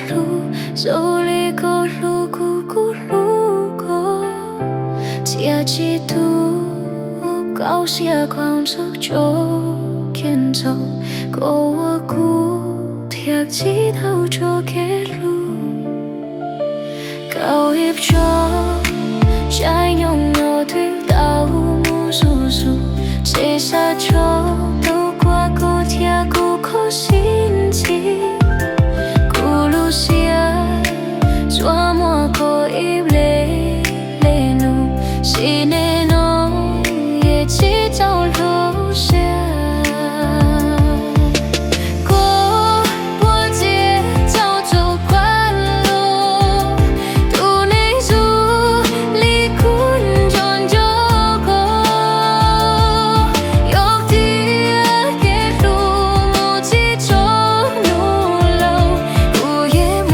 路，走里个路咕咕路过，天气度高些光速就跟走，过我古天气头就给路，高一着，再用我对到木叔叔，谁杀着都挂过天古可心情。做莫可以累累怒，是那侬也只找路线。过我街找走关路，途内路离困中就过，有地给路目之中路路，不夜幕。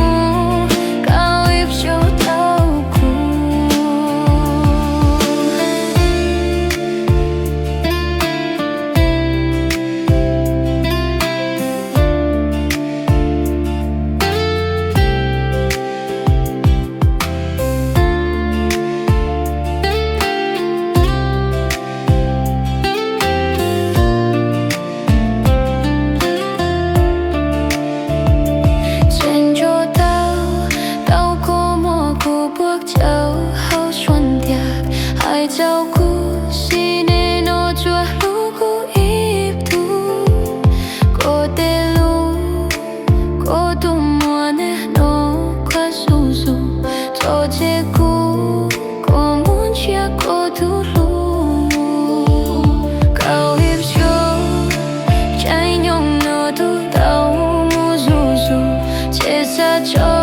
照顾是你诺做路过一途，过的路过度莫呢诺快速速，做结果过门却过度路，高一球再用诺度到木叔叔，接下就。